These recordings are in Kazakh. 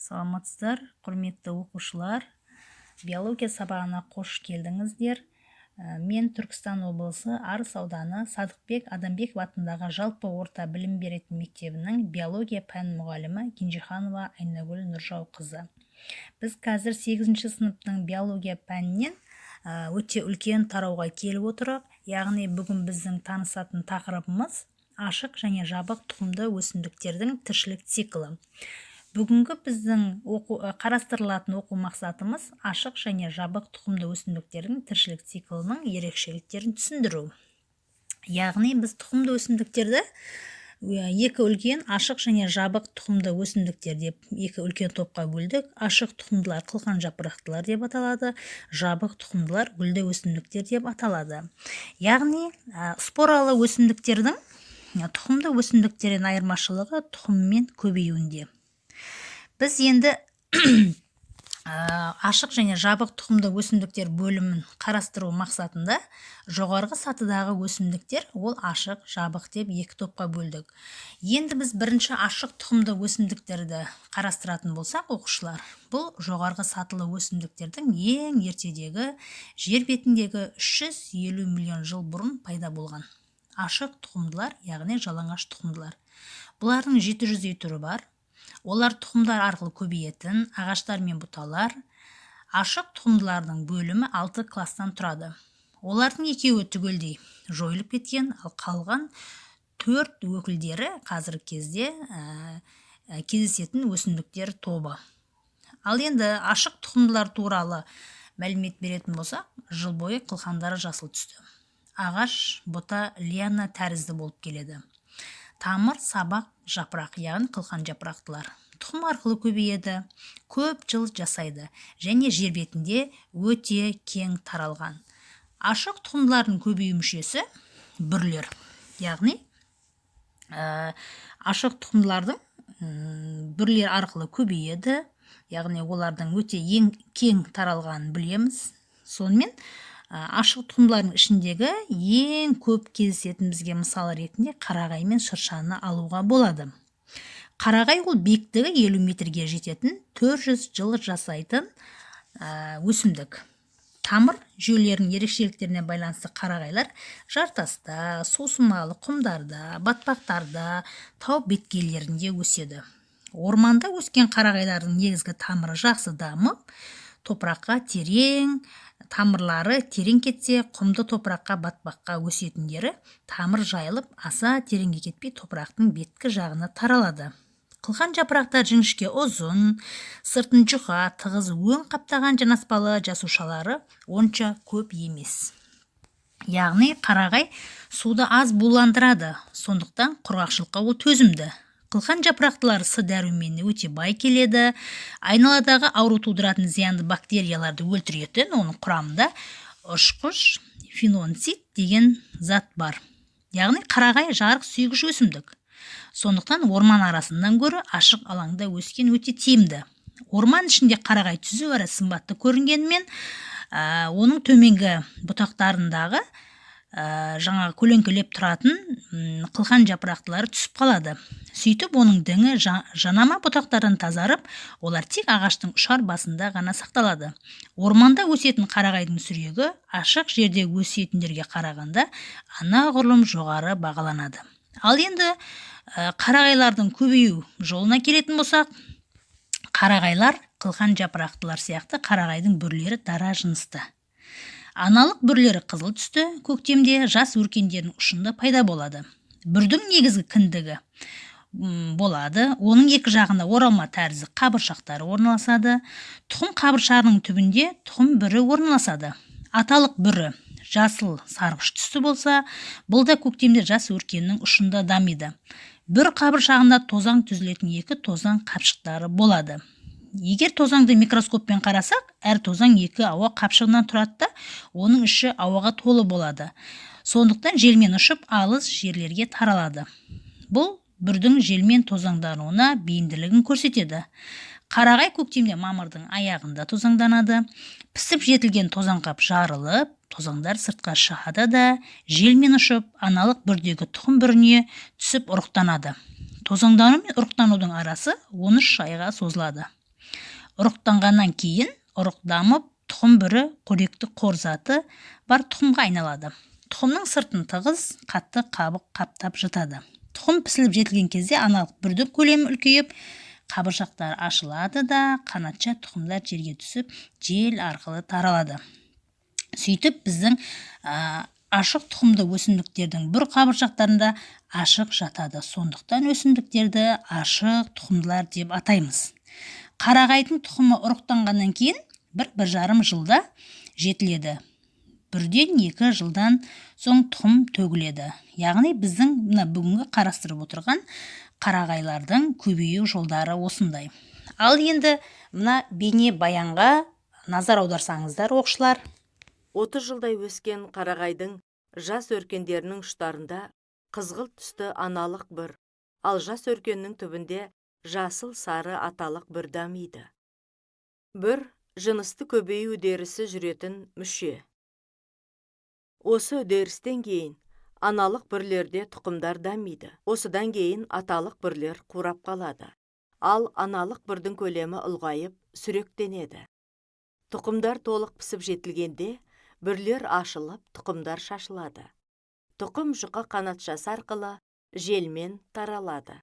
Саламатсыздар, құрметті оқушылар. Биология сабағына қош келдіңіздер. Мен Түркістан облысы Арыс ауданы Садықбек Адамбеков атындағы жалпы орта білім беретін мектебінің биология пән мұғалімі Кенжеханова Айнагүл Нұржауқызы. Біз қазір 8-ші сыныптың биология пәнінен өте үлкен тарауға келіп отырық. Яғни бүгін біздің танысатын тақырыбымыз ашық және жабық тұқымды өсімдіктердің тіршілік циклі. Бүгінгі біздің қарастырылатын оқу мақсатымыз ашық және жабық тұқымды өсімдіктердің тіршілік циклінің ерекшеліктерін түсіндіру. Яғни біз тұқымды өсімдіктерді екі үлкен ашық және жабық тұқымды өсімдіктер деп екі үлкен топқа бөлдік. Ашық тұқымдылар қылқан жапырақтылар деп аталады, жабық тұқымдылар гүлді өсімдіктер деп аталады. Яғни споралы өсімдіктердің тұқымды өсімдіктерден айырмашылығы тұқыммен көбеюінде. Біз енді ашық және жабық тұқымды өсімдіктер бөлімін қарастыру мақсатында жоғарғы сатыдағы өсімдіктер ол ашық, жабық деп екі топқа бөлдік. Енді біз бірінші ашық тұқымды өсімдіктерді қарастыратын болсақ, оқушылар, бұл жоғарғы сатылы өсімдіктердің ең ертедегі жер бетіндегі 350 миллион жыл бұрын пайда болған. Ашық тұқымдылар, яғни жалаңаш тұқымдылар. Бұлардың 700-дей түрі бар. Олар тұқымдар арқылы көбейетін ағаштар мен бұталар. Ашық тұқымдылардың бөлімі 6 класстан тұрады. Олардың екеуі түгелдей жойылып кеткен, ал қалған 4 өкілдері қазіргі кезде кездесетін өсімдіктер тобы. Ал енді ашық тұқымдылар туралы мәлімет беретін болсақ, жыл бойы қылқандары жасыл түсті. Ағаш, бұта, лиана тәрізді болып келеді. Тамыр, сабақ, жапырақ, яғни қылқан жапырақтылар. Тұқым арқылы көбейеді, көп жыл жасайды және жер бетінде өте кең таралған. Ашық тұқымдылардың көбею мүшесі бүрлер. Яғни ашық тұқымдылардың бүрлер арқылы көбейеді, яғни олардың өте кең таралғанын білеміз. Сонымен ашық тұқымдылардың ішіндегі ең көп кездесетін бізге мысалы ретінде қарағай мен шыршаны алуға болады. Қарағай ол биіктігі 50 метрге жететін 400 жыл жасайтын өсімдік. Тамыр жүйелерінің ерекшеліктеріне байланысты қарағайлар жартаста, сусымалы құмдарда, батпақтарда, тау беткейлерінде өседі. Орманда өскен қарағайлардың негізгі тамыры жақсы дамып, топыраққа терең, тамырлары терең кетсе, құмды топыраққа батпаққа өсетіндері тамыр жайылып, аса тереңге кетпей топырақтың беткі жағына таралады. Қылқан жапырақтар жіңішке ұзын, сыртын жұқа, тығыз өң қаптаған жанаспалы жасушалары онша көп емес. Яғни қарағай суды аз буландырады, сондықтан құрғақшылыққа ол төзімді. Қылқан жапырақтылар С дәруменіне өте бай келеді. Айналадағы ауру тудыратын зиянды бактерияларды өлтіретін, оның құрамында ұшқыш фенонцид деген зат бар. Яғни қарағай жарық сүйгіш өсімдік. Сондықтан орман арасынан гөрі ашық алаңда өскен өте тиімді. Орман ішінде қарағай түзу әрі сымбатты көрінгенімен, оның төменгі бұтақтарындағы жаңағы көлеңкелеп тұратын қылқан жапырақтылары түсіп қалады. Сөйтіп оның діңі жанама бұтақтардан тазарып, олар тек ағаштың ұшар басында ғана сақталады. Орманда өсетін қарағайдың сүрегі ашық жерде өсетіндерге қарағанда анағұрлым жоғары бағаланады. Ал енді қарағайлардың көбею жолына келетін болсақ, қарағайлар қылқан жапырақтылар сияқты қарағайдың бүрлері дара жынысты. Аналық бүрлері қызыл түсті, көктемде жас өркендердің ұшында пайда болады. Бүрдің негізгі кіндігі болады, оның екі жағында оралма тәрізді қабыршақтары орналасады. Тұқым қабыршағының түбінде тұқым бүрі орналасады. Аталық бүрі жасыл сарғыш түсті болса, бұл да көктемде жас өркеннің ұшында дамиды. Бүр қабыршағында тозаң түзілетін екі тозаң қапшықтары болады. Егер тозаңды микроскоппен қарасақ, әр тозаң екі ауа қапшығынан тұрады, оның іші ауаға толы болады. Сондықтан желмен ұшып алыс жерлерге таралады. Бұл бүрдің желмен тозаңдануына бейімділігін көрсетеді. Қарағай көктемде мамырдың аяғында тозаңданады. Пісіп жетілген тозаңқап жарылып, тозаңдар сыртқа шығады да, желмен ұшып аналық бүрдегі тұқым бүріне түсіп ұрықтанады. Тозаңдану мен ұрықтанудың арасы 13 айға созылады. ұрықтанғаннан кейін ұрық дамып, тұқым бүрі қоректі қорзаты бар тұқымға айналады. Тұқымның сыртын тығыз, қатты қабық қаптап жатады. Тұқым пісіліп жетілген кезде аналық бүрдің көлемі үлкейіп, қабыршақтар ашылады да, қанатша тұқымдар жерге түсіп, жел арқылы таралады. Сөйтіп біздің ашық тұқымды өсімдіктердің бір қабыршақтарында ашық жатады. Сондықтан өсімдіктерді ашық тұқымдылар деп атаймыз. Қарағайдың тұқымы ұрықтанғаннан кейін 1-1,5 жылда жетіледі. 1-2 жылдан соң тұқым төгіледі. Яғни біздің бүгінгі қарастырып отырған қарағайлардың көбею жолдары осындай. Ал енді мына бейне баянға назар аударсаңыздар, оқушылар. 30 жылдай өскен қарағайдың жас өркендерінің ұштарында қызғылт түсті аналық бір, ал жас өркеннің түбінде жасыл сары аталық бір дамиды. Бір жынысты көбею үдерісі жүретін мүше. Осы үдерістен кейін аналық бірлерде тұқымдар дамиды. Осыдан кейін аталық бірлер қурап қалады. Ал аналық бірдің көлемі ұлғайып, сүректенеді. Тұқымдар толық пісіп жетілгенде бірлер ашылып, тұқымдар шашылады. Тұқым жұқа қанатшасы арқылы желмен таралады.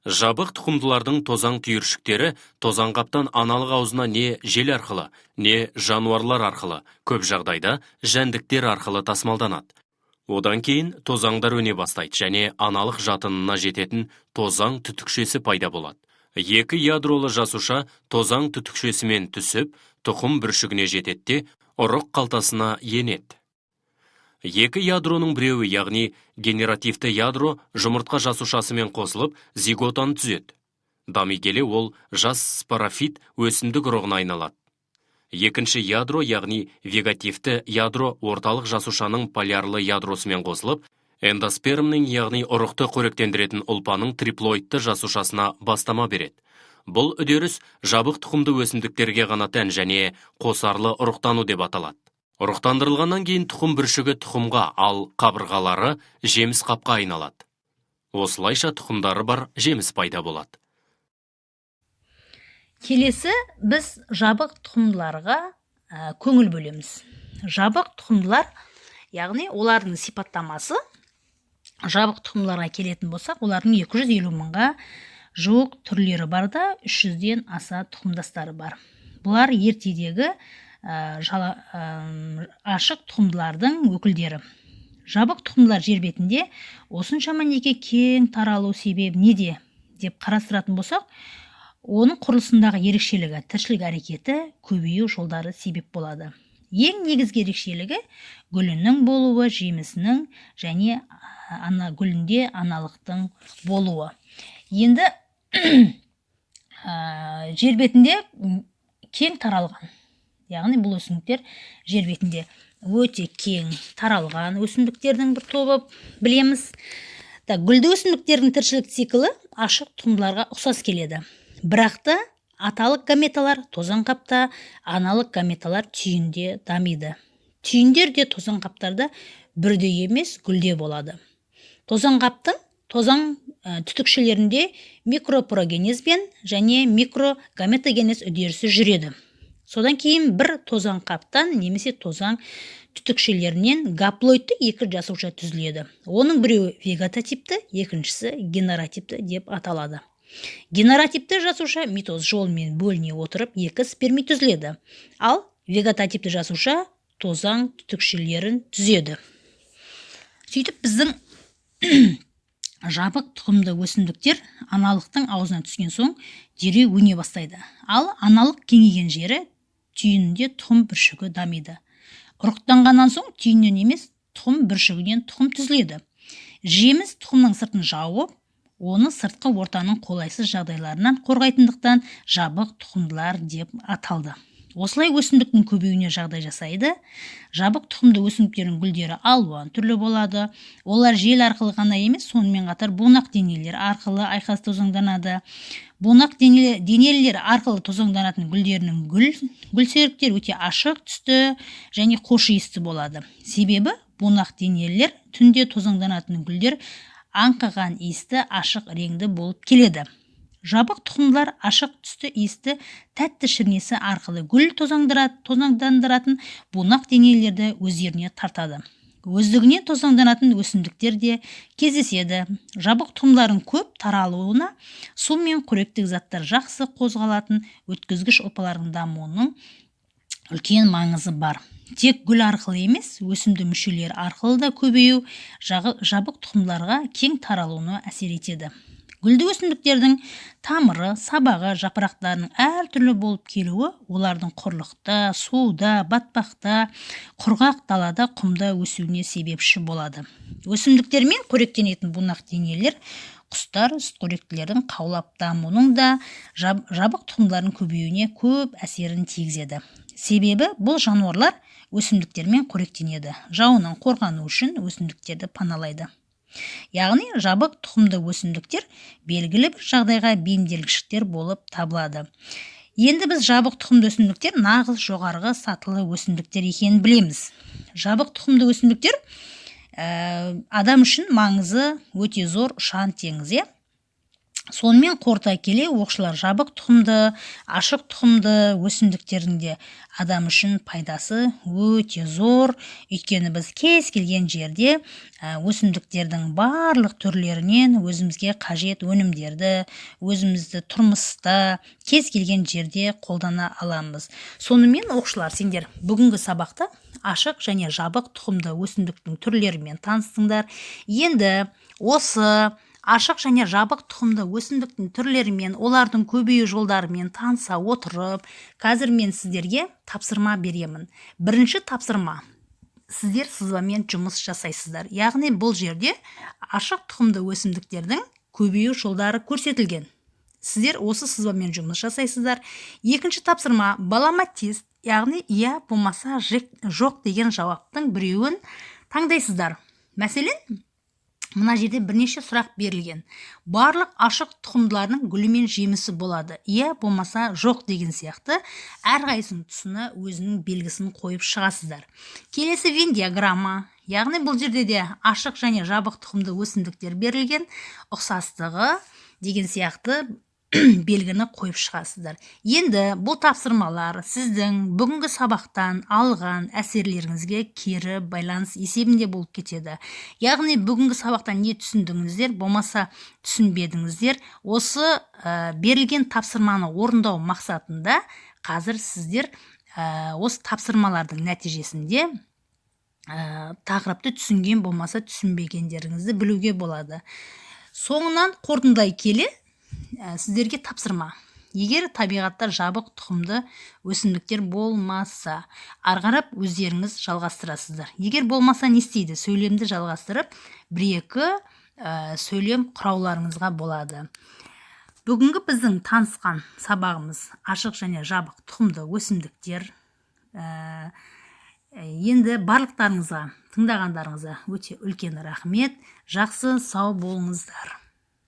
Жабық тұқымдылардың тозаң түйіршіктері тозаңқаптан аналық аузына не жел арқылы, не жануарлар арқылы, көп жағдайда жәндіктер арқылы тасымалданады. Одан кейін тозаңдар өне бастайды және аналық жатынына жететін тозаң түтікшесі пайда болады. Екі ядролы жасуша тозаң түтікшесімен түсіп, тұқым бүршігіне жететте, ұрық қалтасына енеді. Екі ядроның біреуі, яғни генеративті ядро жұмыртқа жасушасымен қосылып, зиготаны түзеді. Дами келе ол жас спорофит өсімдік ұрығына айналады. Екінші ядро, яғни вегетативті ядро орталық жасушаның полярлы ядросымен қосылып, эндоспермнің, яғни ұрықты қоректендіретін ұлпаның триплоидты жасушасына бастама береді. Бұл үдеріс жабық тұқымды өсімдіктерге ғана тән және қосарлы ұрықтану деп аталады. Ұрықтандырылғаннан кейін тұқым бүршігі тұқымға, ал қабырғалары жеміс қапқа айналады. Осылайша тұқымдары бар жеміс пайда болады. Келесі біз жабық тұқымдыларға көңіл бөлеміз. Жабық тұқымдылар, яғни олардың сипаттамасы, жабық тұқымдыларға келетін болсақ, олардың 250 мыңға жуық түрлері бар да, 300-ден аса тұқымдастары бар. Бұлар ертедегі ашық тұқымдылардың өкілдері. Жабық тұқымдылар жер бетінде осыншама неге кең таралу себебі неде деп қарастыратын болсақ, оның құрылысындағы ерекшелігі, тіршілік әрекеті, көбею жолдары себеп болады. Ең негізгі ерекшелігі гүлінің болуы, жемісінің және гүлінде аналықтың болуы. Енді жер бетінде кең таралған, яғни бұл өсімдіктер жер бетінде өте кең таралған өсімдіктердің бір тобы білеміз. Гүлді өсімдіктердің тіршілік циклі ашық тұқымдыларға ұқсас келеді. Бірақта аталық гаметалар тозаңқапта, аналық гаметалар түйінде дамиды. Түйіндер де тозаңқаптарда бірдей емес, гүлде болады. Тозаңқаптың тозаң түтікшелерінде микропорогенезбен және микрогаметогенез үдерісі жүреді. Содан кейін бір тозаңқаптан немесе тозаң түтікшелерінен гаплоидты екі жасуша түзіледі. Оның біреуі вегетативті, екіншісі генеративті деп аталады. Генеративті жасуша митоз жолымен бөліне отырып, екі спермид түзіледі. Ал вегетативті жасуша тозаң түтікшелерін түзеді. Сөйтіп біздің жабық тұқымды өсімдіктер аналықтың аузына түскен соң дереу өне бастайды. Ал аналық кеңейген жері түйінінде тұқым бүршігі дамиды. Ұрықтанғаннан соң түйіннен емес, тұқым бүршігінен тұқым түзіледі. Жеміс тұқымның сыртын жауып, оны сыртқы ортаның қолайсыз жағдайларынан қорғайтындықтан жабық тұқымдылар деп аталды. Осылай өсімдіктің көбеюіне жағдай жасайды. Жабық тұқымды өсімдіктердің гүлдері алуан түрлі болады. Олар жел арқылы ғана емес, сонымен қатар бунақ денелер арқылы айқас тозаңданады. Бунақ денелер арқылы тозаңданатын гүлдерінің гүлсеріктер өте ашық түсті және хош иісті болады. Себебі бунақ денелер түнде тозаңданатын гүлдер аңқыған иісті ашық реңді болып келеді. Жабық тұқымдылар ашық түсті иісті тәтті шірнесі арқылы гүл тозаңдандыратын бунақ денелерді өздеріне тартады. Өздігінен тозаңданатын өсімдіктер де кездеседі. Жабық тұқымдардың көп таралуына су мен қоректік заттар жақсы қозғалатын өткізгіш ұлпалардың дамуының үлкен маңызы бар. Тек гүл арқылы емес, өсімді мүшелері арқылы да көбею жабық тұқымдарға кең таралуына әсер етеді. Гүлді өсімдіктердің тамыры, сабағы, жапырақтарының әртүрлі болып келуі олардың құрлықта, суда, батпақта, құрғақ далада, құмда өсуіне себепші болады. Өсімдіктермен қоректенетін бунақ денелер құстар, сүтқоректілердің қаулап дамуының да жабық тұқымдардың көбеюіне көп әсерін тигізеді. Себебі бұл жануарлар өсімдіктермен қоректенеді. Жауынан қорғану үшін өсімдіктерді паналайды. Яғни жабық тұқымды өсімдіктер белгілі бір жағдайға бейімделгіштер болып табылады. Енді біз жабық тұқымды өсімдіктер нағыз жоғарғы сатылы өсімдіктер екенін білеміз. Жабық тұқымды өсімдіктер адам үшін маңызы өте зор ұшан теңіз. Сонымен қорыта келе оқушылар жабық тұқымды, ашық тұқымды өсімдіктердің де адам үшін пайдасы өте зор. Өйткені біз кез келген жерде өсімдіктердің барлық түрлерінен өзімізге қажет өнімдерді, өзімізді тұрмыста кез келген жерде қолдана аламыз. Сонымен оқушылар, сендер бүгінгі сабақта ашық және жабық тұқымды өсімдіктің түрлерімен таныстыңдар. Енді осы ашық және жабық тұқымды өсімдіктің түрлерімен, олардың көбею жолдарымен таныса отырып, қазір мен сіздерге тапсырма беремін. Бірінші тапсырма. Сіздер сызбамен жұмыс жасайсыздар. Яғни бұл жерде ашық тұқымды өсімдіктердің көбею жолдары көрсетілген. Сіздер осы сызбамен жұмыс жасайсыздар. Екінші тапсырма. Балама тест, яғни иә болмаса жоқ деген жауаптың біреуін таңдайсыздар. Мәселен, мына жерде бірнеше сұрақ берілген. Барлық ашық тұқымдылардың гүлі мен жемісі болады. Иә болмаса жоқ деген сияқты әрқайсының тұсына өзінің белгісін қойып шығасыздар. Келесі Вен диаграмма. Яғни бұл жерде де ашық және жабық тұқымды өсімдіктер берілген, ұқсастығы деген сияқты белгіні қойып шығасыздар. Енді бұл тапсырмалар сіздің бүгінгі сабақтан алған әсерлеріңізге кері байланыс есебінде болып кетеді. Яғни бүгінгі сабақтан не түсіндіңіздер, болмаса түсінбедіңіздер, осы берілген тапсырманы орындау мақсатында қазір сіздер осы тапсырмалардың нәтижесінде тақырыпты түсінген болмаса түсінбегендеріңізді білуге болады. Соңынан қорытындылай келе сіздерге тапсырма. Егер табиғатта жабық тұқымды өсімдіктер болмаса, арғарап өздеріңіз жалғастырасыздар. Егер болмаса не істейді? Сөйлемді жалғастырып, бір-екі сөйлем құрауларыңызға болады. Бүгінгі біздің танысқан сабағымыз ашық және жабық тұқымды өсімдіктер. Енді барлықтарыңызға, тыңдағандарыңызға өте үлкен рахмет. Жақсы, сау болыңыздар.